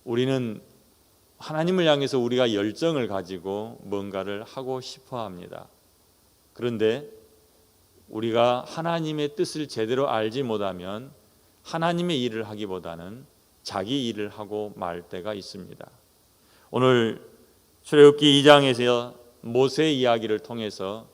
우리는 하나님을 향해서 우리가 열정을 가지고 뭔가를 하고 싶어 합니다. 그런데 우리가 하나님의 뜻을 제대로 알지 못하면 하나님의 일을 하기보다는 자기 일을 하고 말 때가 있습니다. 오늘 출애굽기 2장에서 모세 이야기를 통해서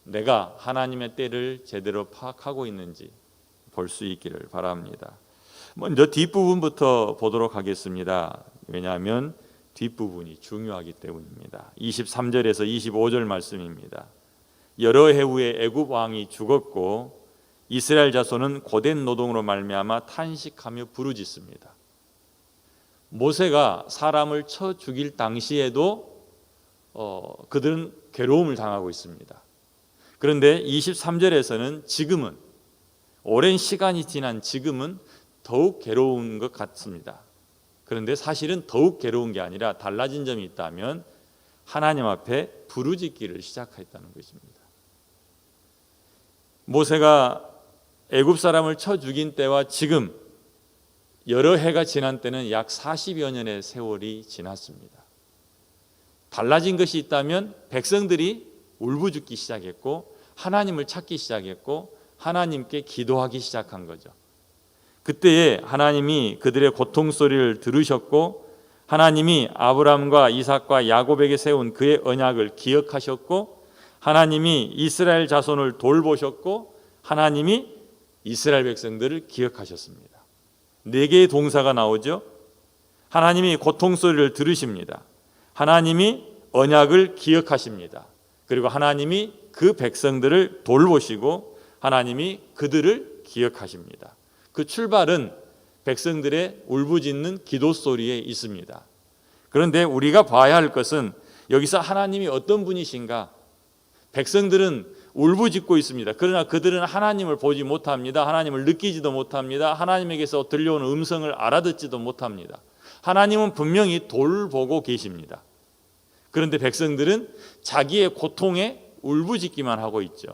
내가 하나님의 때를 제대로 파악하고 있는지 볼 수 있기를 바랍니다. 먼저 뒷부분부터 보도록 하겠습니다. 왜냐하면 뒷부분이 중요하기 때문입니다. 23절에서 25절 말씀입니다. 여러 해 후에 애굽 왕이 죽었고 이스라엘 자손은 고된 노동으로 말미암아 탄식하며 부르짖습니다. 모세가 사람을 쳐 죽일 당시에도 그들은 괴로움을 당하고 있습니다. 그런데 23절에서는 지금은, 오랜 시간이 지난 지금은 더욱 괴로운 것 같습니다. 그런데 사실은 더욱 괴로운 게 아니라 달라진 점이 있다면 하나님 앞에 부르짖기를 시작했다는 것입니다. 모세가 애굽 사람을 쳐 죽인 때와 지금 여러 해가 지난 때는 약 40여 년의 세월이 지났습니다. 달라진 것이 있다면 백성들이 울부짖기 시작했고 하나님을 찾기 시작했고 하나님께 기도하기 시작한 거죠. 그때에 하나님이 그들의 고통 소리를 들으셨고 하나님이 아브라함과 이삭과 야곱에게 세운 그의 언약을 기억하셨고 하나님이 이스라엘 자손을 돌보셨고 하나님이 이스라엘 백성들을 기억하셨습니다. 4개의 동사가 나오죠. 하나님이 고통 소리를 들으십니다. 하나님이 언약을 기억하십니다. 그리고 하나님이 그 백성들을 돌보시고 하나님이 그들을 기억하십니다. 그 출발은 백성들의 울부짖는 기도 소리에 있습니다. 그런데 우리가 봐야 할 것은 여기서 하나님이 어떤 분이신가? 백성들은 울부짖고 있습니다. 그러나 그들은 하나님을 보지 못합니다. 하나님을 느끼지도 못합니다. 하나님에게서 들려오는 음성을 알아듣지도 못합니다. 하나님은 분명히 돌보고 계십니다. 그런데 백성들은 자기의 고통에 울부짖기만 하고 있죠.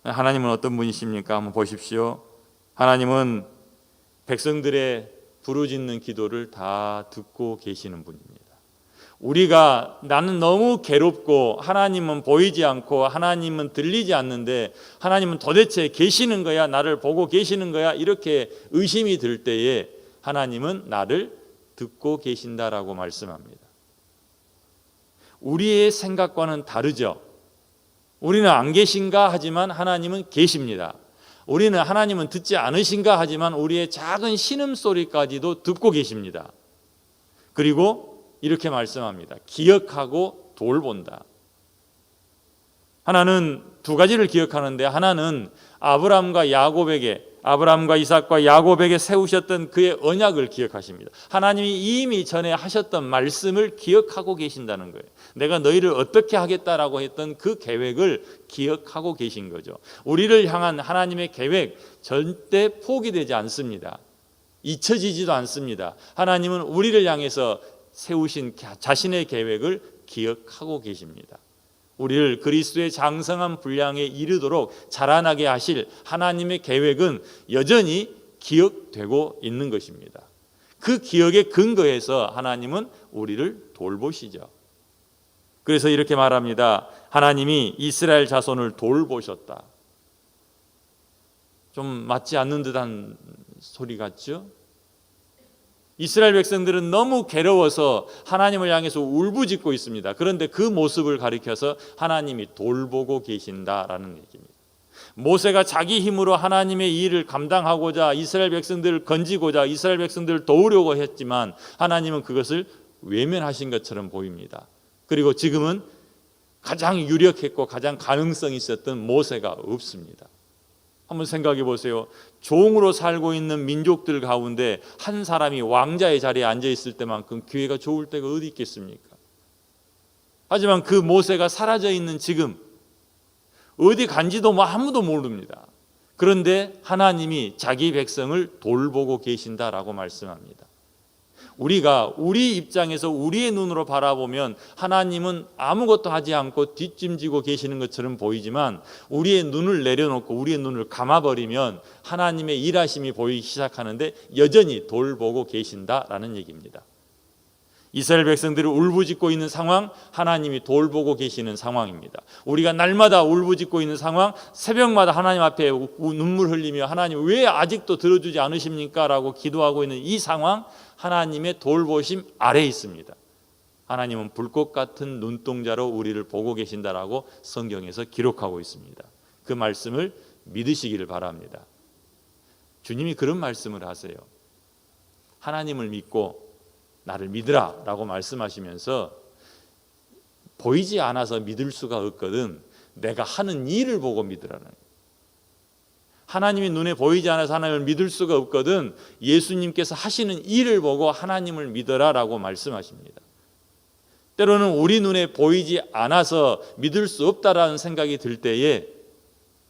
하나님은 어떤 분이십니까? 한번 보십시오. 하나님은 백성들의 부르짖는 기도를 다 듣고 계시는 분입니다. 우리가 나는 너무 괴롭고 하나님은 보이지 않고 하나님은 들리지 않는데 하나님은 도대체 계시는 거야? 나를 보고 계시는 거야? 이렇게 의심이 들 때에 하나님은 나를 듣고 계신다라고 말씀합니다. 우리의 생각과는 다르죠. 우리는 안 계신가 하지만 하나님은 계십니다. 우리는 하나님은 듣지 않으신가 하지만 우리의 작은 신음소리까지도 듣고 계십니다. 그리고 이렇게 말씀합니다. 기억하고 돌본다. 하나는 두 가지를 기억하는데 하나는 아브라함과 이삭과 야곱에게 세우셨던 그의 언약을 기억하십니다. 하나님이 이미 전에 하셨던 말씀을 기억하고 계신다는 거예요. 내가 너희를 어떻게 하겠다라고 했던 그 계획을 기억하고 계신 거죠. 우리를 향한 하나님의 계획 절대 포기되지 않습니다. 잊혀지지도 않습니다. 하나님은 우리를 향해서 세우신 자신의 계획을 기억하고 계십니다. 우리를 그리스도의 장성한 분량에 이르도록 자라나게 하실 하나님의 계획은 여전히 기억되고 있는 것입니다. 그 기억에 근거해서 하나님은 우리를 돌보시죠. 그래서 이렇게 말합니다. 하나님이 이스라엘 자손을 돌보셨다. 좀 맞지 않는 듯한 소리 같죠? 이스라엘 백성들은 너무 괴로워서 하나님을 향해서 울부짖고 있습니다. 그런데 그 모습을 가리켜서 하나님이 돌보고 계신다라는 얘기입니다. 모세가 자기 힘으로 하나님의 일을 감당하고자 이스라엘 백성들을 건지고자 이스라엘 백성들을 도우려고 했지만 하나님은 그것을 외면하신 것처럼 보입니다. 그리고 지금은 가장 유력했고 가장 가능성이 있었던 모세가 없습니다. 한번 생각해 보세요. 종으로 살고 있는 민족들 가운데 한 사람이 왕자의 자리에 앉아 있을 때만큼 기회가 좋을 때가 어디 있겠습니까? 하지만 그 모세가 사라져 있는 지금 어디 간지도 아무도 모릅니다. 그런데 하나님이 자기 백성을 돌보고 계신다라고 말씀합니다. 우리가 우리 입장에서 우리의 눈으로 바라보면 하나님은 아무것도 하지 않고 뒷짐지고 계시는 것처럼 보이지만, 우리의 눈을 내려놓고 우리의 눈을 감아버리면 하나님의 일하심이 보이기 시작하는데 여전히 돌보고 계신다라는 얘기입니다. 이스라엘 백성들을 울부짖고 있는 상황, 하나님이 돌보고 계시는 상황입니다. 우리가 날마다 울부짖고 있는 상황, 새벽마다 하나님 앞에 눈물 흘리며 하나님 왜 아직도 들어주지 않으십니까? 라고 기도하고 있는 이 상황, 하나님의 돌보심 아래에 있습니다. 하나님은 불꽃 같은 눈동자로 우리를 보고 계신다라고 성경에서 기록하고 있습니다. 그 말씀을 믿으시기를 바랍니다. 주님이 그런 말씀을 하세요. 하나님을 믿고 나를 믿으라 라고 말씀하시면서 보이지 않아서 믿을 수가 없거든 내가 하는 일을 보고 믿으라는 거예요. 하나님이 눈에 보이지 않아서 하나님을 믿을 수가 없거든 예수님께서 하시는 일을 보고 하나님을 믿어라 라고 말씀하십니다. 때로는 우리 눈에 보이지 않아서 믿을 수 없다라는 생각이 들 때에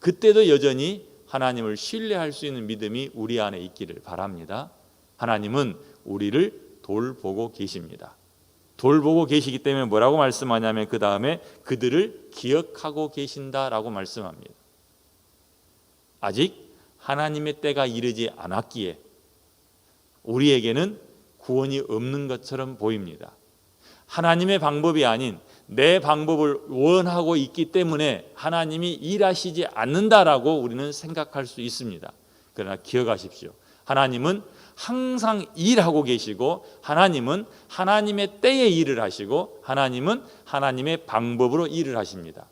그때도 여전히 하나님을 신뢰할 수 있는 믿음이 우리 안에 있기를 바랍니다. 하나님은 우리를 돌보고 계십니다. 돌보고 계시기 때문에 뭐라고 말씀하냐면 그 다음에 그들을 기억하고 계신다라고 말씀합니다. 아직 하나님의 때가 이르지 않았기에 우리에게는 구원이 없는 것처럼 보입니다. 하나님의 방법이 아닌 내 방법을 원하고 있기 때문에 하나님이 일하시지 않는다라고 우리는 생각할 수 있습니다. 그러나 기억하십시오. 하나님은 항상 일하고 계시고 하나님은 하나님의 때에 일을 하시고 하나님은 하나님의 방법으로 일을 하십니다.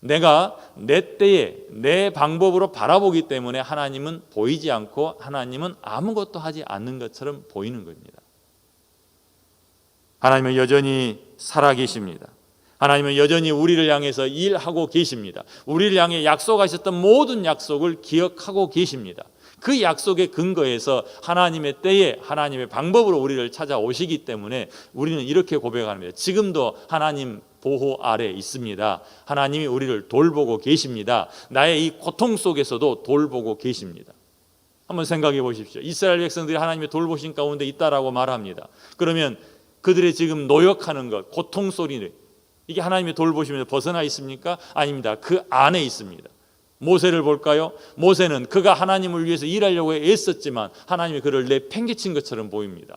내가 내 때에 내 방법으로 바라보기 때문에 하나님은 보이지 않고 하나님은 아무것도 하지 않는 것처럼 보이는 겁니다. 하나님은 여전히 살아계십니다. 하나님은 여전히 우리를 향해서 일하고 계십니다. 우리를 향해 약속하셨던 모든 약속을 기억하고 계십니다. 그 약속의 근거에서 하나님의 때에 하나님의 방법으로 우리를 찾아오시기 때문에 우리는 이렇게 고백합니다. 지금도 하나님 보호 아래 있습니다. 하나님이 우리를 돌보고 계십니다. 나의 이 고통 속에서도 돌보고 계십니다. 한번 생각해 보십시오. 이스라엘 백성들이 하나님의 돌보신 가운데 있다라고 말합니다. 그러면 그들의 지금 노역하는 것, 고통 소리는 이게 하나님의 돌보심에서 벗어나 있습니까? 아닙니다. 그 안에 있습니다. 모세를 볼까요? 모세는 그가 하나님을 위해서 일하려고 애썼지만 하나님이 그를 내팽개친 것처럼 보입니다.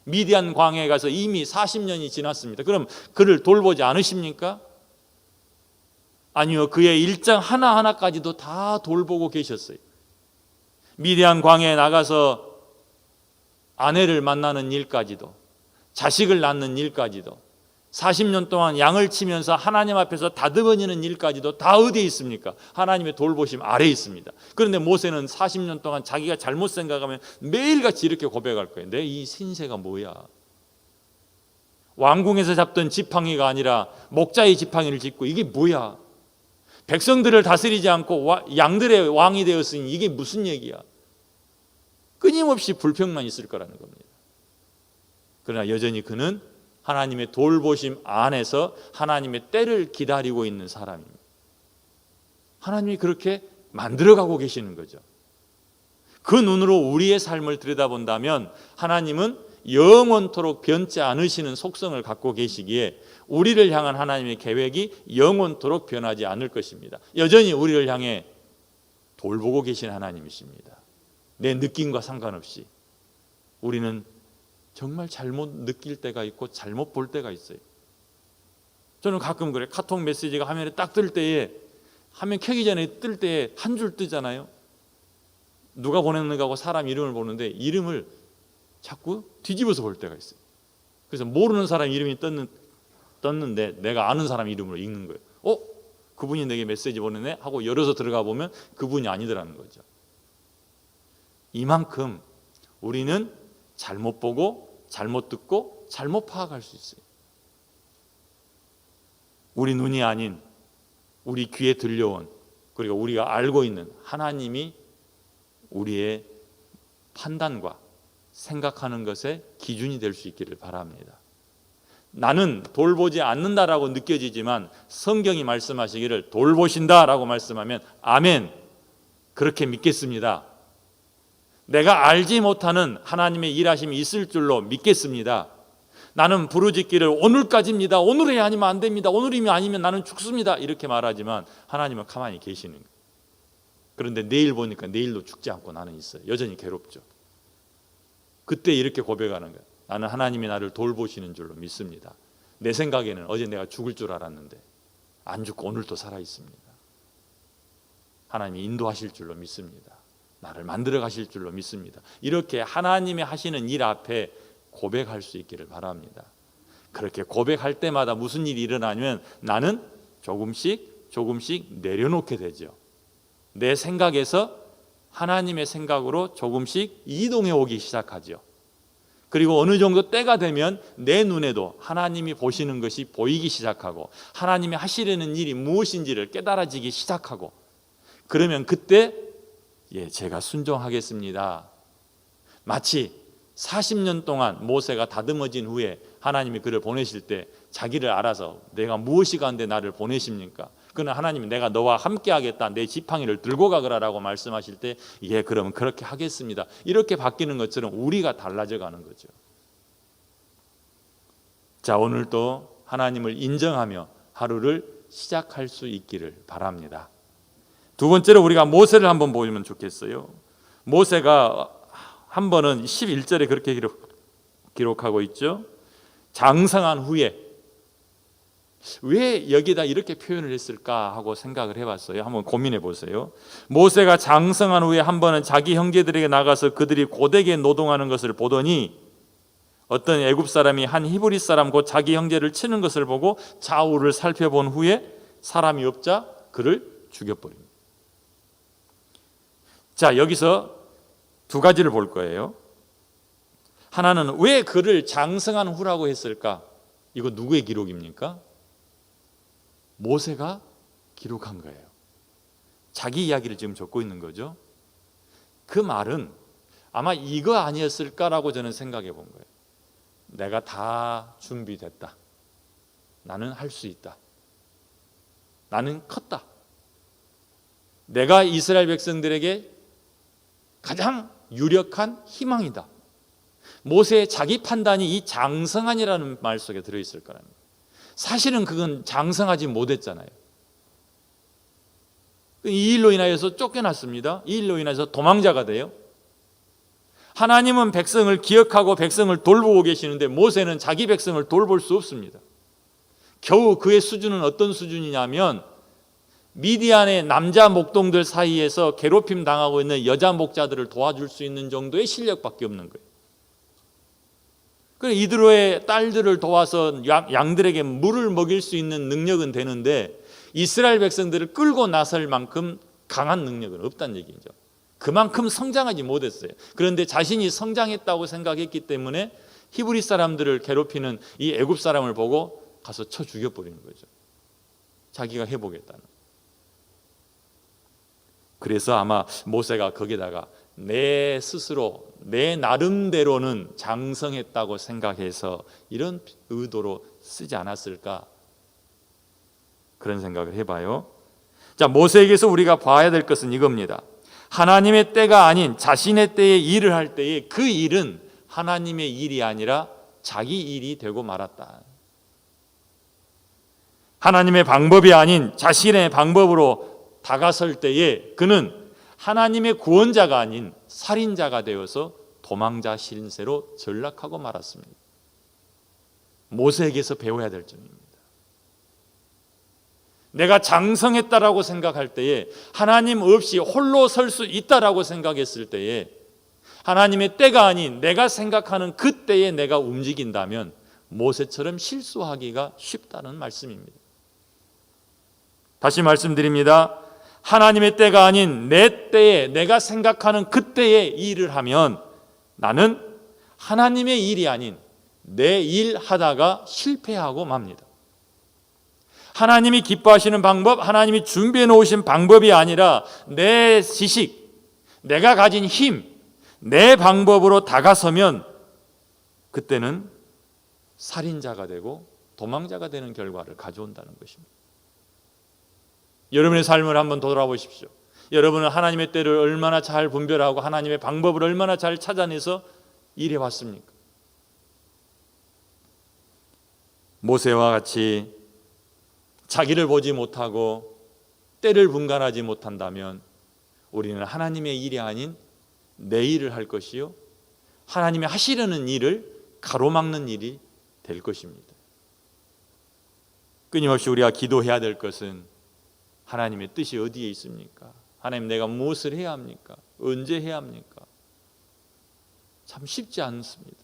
미디안 광야에 가서 이미 40년이 지났습니다. 그럼 그를 돌보지 않으십니까? 아니요. 그의 일장 하나하나까지도 다 돌보고 계셨어요. 미디안 광야에 나가서 아내를 만나는 일까지도, 자식을 낳는 일까지도, 40년 동안 양을 치면서 하나님 앞에서 다듬어지는 일까지도 다 어디에 있습니까? 하나님의 돌보심 아래에 있습니다. 그런데 모세는 40년 동안 자기가 잘못 생각하면 매일같이 이렇게 고백할 거예요. 내 이 신세가 뭐야? 왕궁에서 잡던 지팡이가 아니라 목자의 지팡이를 짚고 이게 뭐야? 백성들을 다스리지 않고 양들의 왕이 되었으니 이게 무슨 얘기야? 끊임없이 불평만 있을 거라는 겁니다. 그러나 여전히 그는 하나님의 돌보심 안에서 하나님의 때를 기다리고 있는 사람입니다. 하나님이 그렇게 만들어가고 계시는 거죠. 그 눈으로 우리의 삶을 들여다본다면 하나님은 영원토록 변치 않으시는 속성을 갖고 계시기에 우리를 향한 하나님의 계획이 영원토록 변하지 않을 것입니다. 여전히 우리를 향해 돌보고 계신 하나님이십니다. 내 느낌과 상관없이 우리는 정말 잘못 느낄 때가 있고 잘못 볼 때가 있어요. 저는 가끔 그래. 카톡 메시지가 화면에 딱 뜰 때에 화면 켜기 전에 뜰 때에 한 줄 뜨잖아요. 누가 보냈는가 하고 사람 이름을 보는데 이름을 자꾸 뒤집어서 볼 때가 있어요. 그래서 모르는 사람 이름이 떴는데 내가 아는 사람 이름으로 읽는 거예요. 그분이 내게 메시지 보내네 하고 열어서 들어가 보면 그분이 아니더라는 거죠. 이만큼 우리는 잘못 보고 잘못 듣고 잘못 파악할 수 있어요. 우리 눈이 아닌 우리 귀에 들려온 그리고 우리가 알고 있는 하나님이 우리의 판단과 생각하는 것의 기준이 될 수 있기를 바랍니다. 나는 돌보지 않는다라고 느껴지지만 성경이 말씀하시기를 돌보신다라고 말씀하면 아멘, 그렇게 믿겠습니다. 내가 알지 못하는 하나님의 일하심이 있을 줄로 믿겠습니다. 나는 부르짖기를 오늘까지입니다. 오늘이 아니면 안 됩니다. 오늘이면 아니면 나는 죽습니다. 이렇게 말하지만 하나님은 가만히 계시는 거예요. 그런데 내일 보니까 내일도 죽지 않고 나는 있어요. 여전히 괴롭죠. 그때 이렇게 고백하는 거예요. 나는 하나님이 나를 돌보시는 줄로 믿습니다. 내 생각에는 어제 내가 죽을 줄 알았는데 안 죽고 오늘도 살아 있습니다. 하나님이 인도하실 줄로 믿습니다. 나를 만들어 가실 줄로 믿습니다. 이렇게 하나님이 하시는 일 앞에 고백할 수 있기를 바랍니다. 그렇게 고백할 때마다 무슨 일이 일어나냐면 나는 조금씩 내려놓게 되죠. 내 생각에서 하나님의 생각으로 조금씩 이동해 오기 시작하죠. 그리고 어느 정도 때가 되면 내 눈에도 하나님이 보시는 것이 보이기 시작하고 하나님이 하시려는 일이 무엇인지를 깨달아지기 시작하고 그러면 그때 제가 순종하겠습니다. 마치 40년 동안 모세가 다듬어진 후에 하나님이 그를 보내실 때 자기를 알아서 내가 무엇이 가운데 나를 보내십니까? 그는 하나님이 내가 너와 함께 하겠다. 내 지팡이를 들고 가거라라고 말씀하실 때 그러면 그렇게 하겠습니다. 이렇게 바뀌는 것처럼 우리가 달라져 가는 거죠. 자, 오늘도 하나님을 인정하며 하루를 시작할 수 있기를 바랍니다. 두 번째로 우리가 모세를 한번 보면 좋겠어요. 모세가 한 번은 11절에 그렇게 기록하고 있죠. 장성한 후에 왜 여기다 이렇게 표현을 했을까 하고 생각을 해봤어요. 한번 고민해 보세요. 모세가 장성한 후에 한 번은 자기 형제들에게 나가서 그들이 고되게 노동하는 것을 보더니 어떤 애굽 사람이 한 히브리 사람 곧 자기 형제를 치는 것을 보고 좌우를 살펴본 후에 사람이 없자 그를 죽여버립니다. 자, 여기서 두 가지를 볼 거예요. 하나는 왜 그를 장성한 후라고 했을까? 이거 누구의 기록입니까? 모세가 기록한 거예요. 자기 이야기를 지금 적고 있는 거죠. 그 말은 아마 이거 아니었을까라고 저는 생각해 본 거예요. 내가 다 준비됐다. 나는 할 수 있다. 나는 컸다. 내가 이스라엘 백성들에게 가장 유력한 희망이다. 모세의 자기 판단이 이 장성한이라는 말 속에 들어있을 거라는 거예요. 사실은 그건 장성하지 못했잖아요. 이 일로 인하여서 쫓겨났습니다. 이 일로 인해서 도망자가 돼요. 하나님은 백성을 기억하고 백성을 돌보고 계시는데 모세는 자기 백성을 돌볼 수 없습니다. 겨우 그의 수준은 어떤 수준이냐면 미디안의 남자 목동들 사이에서 괴롭힘 당하고 있는 여자 목자들을 도와줄 수 있는 정도의 실력밖에 없는 거예요. 그래서 이드로의 딸들을 도와서 양들에게 물을 먹일 수 있는 능력은 되는데 이스라엘 백성들을 끌고 나설 만큼 강한 능력은 없다는 얘기죠. 그만큼 성장하지 못했어요. 그런데 자신이 성장했다고 생각했기 때문에 히브리 사람들을 괴롭히는 이 애굽 사람을 보고 가서 쳐 죽여버리는 거죠. 자기가 해보겠다는. 그래서 아마 모세가 거기다가 내 스스로 내 나름대로는 장성했다고 생각해서 이런 의도로 쓰지 않았을까, 그런 생각을 해봐요. 자, 모세에게서 우리가 봐야 될 것은 이겁니다. 하나님의 때가 아닌 자신의 때에 일을 할 때에 그 일은 하나님의 일이 아니라 자기 일이 되고 말았다. 하나님의 방법이 아닌 자신의 방법으로 다가설 때에 그는 하나님의 구원자가 아닌 살인자가 되어서 도망자 신세로 전락하고 말았습니다. 모세에게서 배워야 될 점입니다. 내가 장성했다라고 생각할 때에, 하나님 없이 홀로 설 수 있다라고 생각했을 때에, 하나님의 때가 아닌 내가 생각하는 그 때에 내가 움직인다면 모세처럼 실수하기가 쉽다는 말씀입니다. 다시 말씀드립니다. 하나님의 때가 아닌 내 때에, 내가 생각하는 그 때에 일을 하면 나는 하나님의 일이 아닌 내 일 하다가 실패하고 맙니다. 하나님이 기뻐하시는 방법, 하나님이 준비해 놓으신 방법이 아니라 내 지식, 내가 가진 힘, 내 방법으로 다가서면 그때는 살인자가 되고 도망자가 되는 결과를 가져온다는 것입니다. 여러분의 삶을 한번 돌아보십시오. 여러분은 하나님의 때를 얼마나 잘 분별하고 하나님의 방법을 얼마나 잘 찾아내서 일해 왔습니까? 모세와 같이 자기를 보지 못하고 때를 분간하지 못한다면 우리는 하나님의 일이 아닌 내 일을 할 것이요, 하나님이 하시려는 일을 가로막는 일이 될 것입니다. 끊임없이 우리가 기도해야 될 것은 하나님의 뜻이 어디에 있습니까? 하나님, 내가 무엇을 해야 합니까? 언제 해야 합니까? 참 쉽지 않습니다.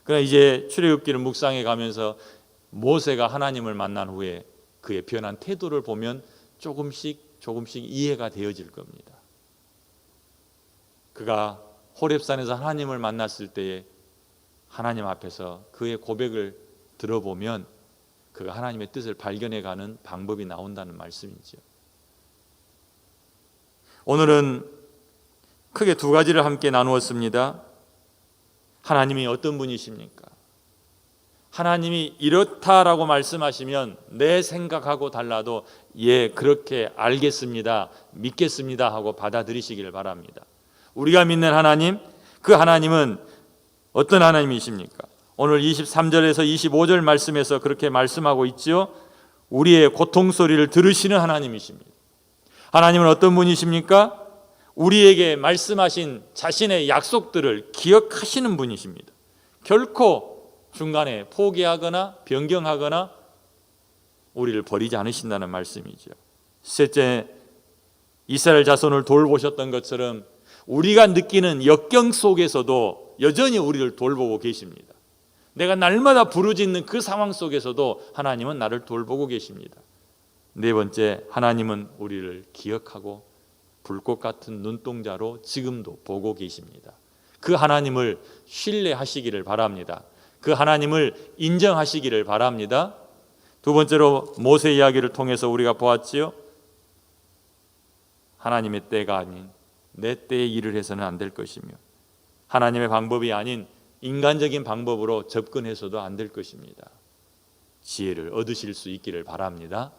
그러나 이제 출애굽기를 묵상해 가면서 모세가 하나님을 만난 후에 그의 변한 태도를 보면 조금씩 이해가 되어질 겁니다. 그가 호렙산에서 하나님을 만났을 때에 하나님 앞에서 그의 고백을 들어보면 그가 하나님의 뜻을 발견해가는 방법이 나온다는 말씀이죠. 오늘은 크게 두 가지를 함께 나누었습니다. 하나님이 어떤 분이십니까? 하나님이 이렇다라고 말씀하시면 내 생각하고 달라도 예, 그렇게 알겠습니다, 믿겠습니다 하고 받아들이시기를 바랍니다. 우리가 믿는 하나님, 그 하나님은 어떤 하나님이십니까? 오늘 23절에서 25절 말씀에서 그렇게 말씀하고 있죠. 우리의 고통 소리를 들으시는 하나님이십니다. 하나님은 어떤 분이십니까? 우리에게 말씀하신 자신의 약속들을 기억하시는 분이십니다. 결코 중간에 포기하거나 변경하거나 우리를 버리지 않으신다는 말씀이죠. 셋째, 이스라엘 자손을 돌보셨던 것처럼 우리가 느끼는 역경 속에서도 여전히 우리를 돌보고 계십니다. 내가 날마다 부르짖는 그 상황 속에서도 하나님은 나를 돌보고 계십니다. 네 번째, 하나님은 우리를 기억하고 불꽃 같은 눈동자로 지금도 보고 계십니다. 그 하나님을 신뢰하시기를 바랍니다. 그 하나님을 인정하시기를 바랍니다. 두 번째로 모세 이야기를 통해서 우리가 보았지요. 하나님의 때가 아닌 내 때에 일을 해서는 안 될 것이며 하나님의 방법이 아닌 인간적인 방법으로 접근해서도 안 될 것입니다. 지혜를 얻으실 수 있기를 바랍니다.